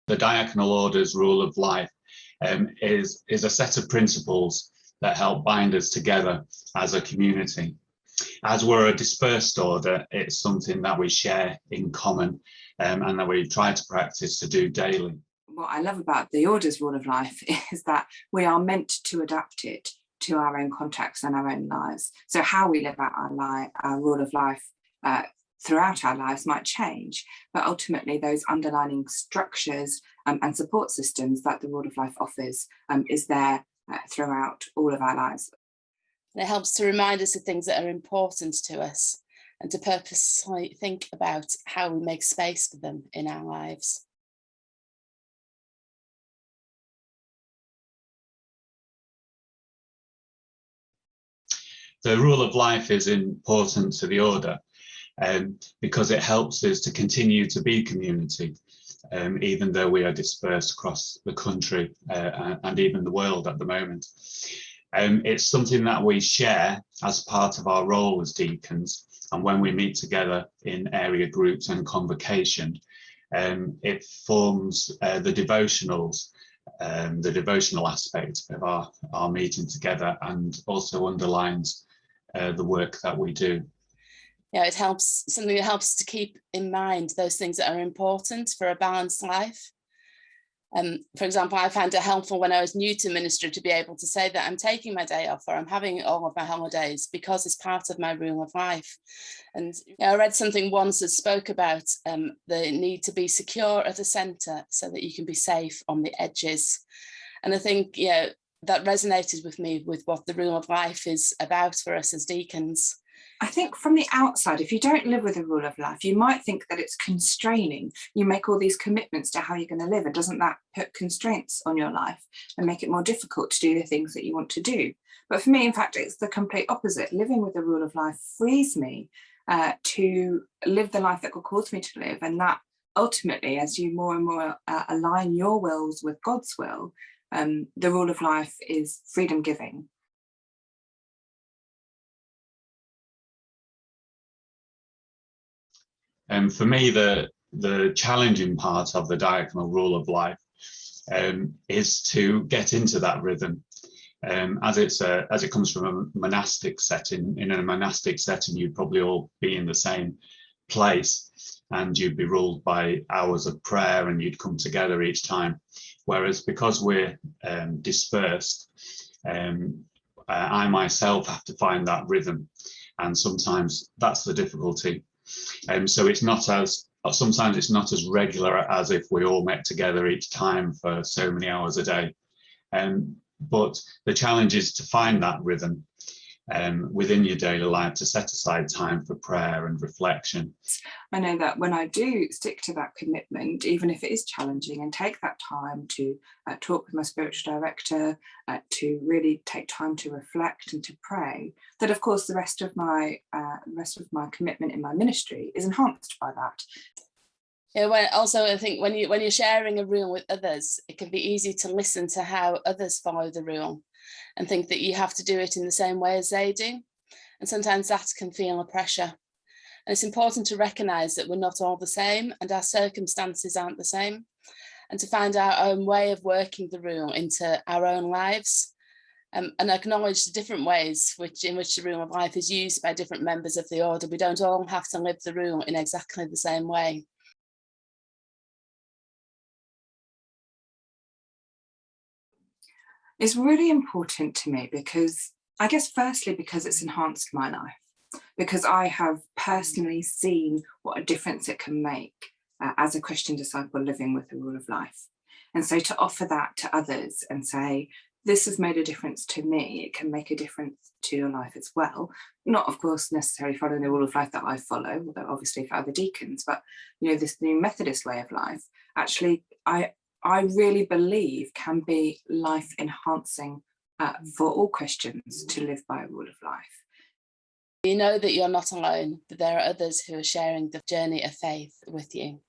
The Diaconal Order's rule of life is a set of principles that help bind us together as a community. As we're a dispersed order, it's something that we share in common and that we try to practice to do daily. What I love about the Order's rule of life is that we are meant to adapt it to our own contexts and our own lives. So how we live out our rule of life throughout our lives might change, but ultimately those underlying structures and support systems that the rule of life offers is there throughout all of our lives. And it helps to remind us of things that are important to us and to purposely think about how we make space for them in our lives. The rule of life is important to the order because it helps us to continue to be community, even though we are dispersed across the country and even the world at the moment. It's something that we share as part of our role as deacons, and when we meet together in area groups and convocation, it forms the devotional aspect of our meeting together, and also underlines the work that we do. Yeah, it helps, something that helps to keep in mind those things that are important for a balanced life. For example, I found it helpful when I was new to ministry to be able to say that I'm taking my day off or I'm having all of my holidays because it's part of my rule of life. And I read something once that spoke about the need to be secure at the centre so that you can be safe on the edges. And I think, that resonated with me with what the rule of life is about for us as deacons. I think from the outside, if you don't live with a rule of life, you might think that it's constraining. You make all these commitments to how you're going to live, and doesn't that put constraints on your life and make it more difficult to do the things that you want to do? But for me, in fact, it's the complete opposite. Living with the rule of life frees me to live the life that God calls me to live, and that ultimately, as you more and more align your wills with God's will, the rule of life is freedom giving. And for me, the challenging part of the diaconal rule of life is to get into that rhythm. As it comes from a monastic setting. In a monastic setting, you'd probably all be in the same place, and you'd be ruled by hours of prayer, and you'd come together each time. Whereas because we're dispersed, I myself have to find that rhythm, and sometimes that's the difficulty. So it's not sometimes it's not as regular as if we all met together each time for so many hours a day. But the challenge is to find that rhythm within your daily life, to set aside time for prayer and reflection. I know that when I do stick to that commitment, even if it is challenging, and take that time to talk with my spiritual director, to really take time to reflect and to pray, that of course the rest of my commitment in my ministry is enhanced by that. Yeah, also I think when you're sharing a rule with others, it can be easy to listen to how others follow the rule and think that you have to do it in the same way as they do. And sometimes that can feel a pressure. And it's important to recognise that we're not all the same and our circumstances aren't the same, and to find our own way of working the rule into our own lives, and acknowledge the different ways in which the rule of life is used by different members of the order. We don't all have to live the rule in exactly the same way. It's really important to me because, I guess, firstly, because it's enhanced my life, because I have personally seen what a difference it can make as a Christian disciple living with the rule of life. And so to offer that to others and say, this has made a difference to me, it can make a difference to your life as well. Not, of course, necessarily following the rule of life that I follow, although obviously for other deacons, but this new Methodist way of life, actually, I really believe can be life enhancing for all Christians to live by a rule of life. You know that you're not alone, but there are others who are sharing the journey of faith with you.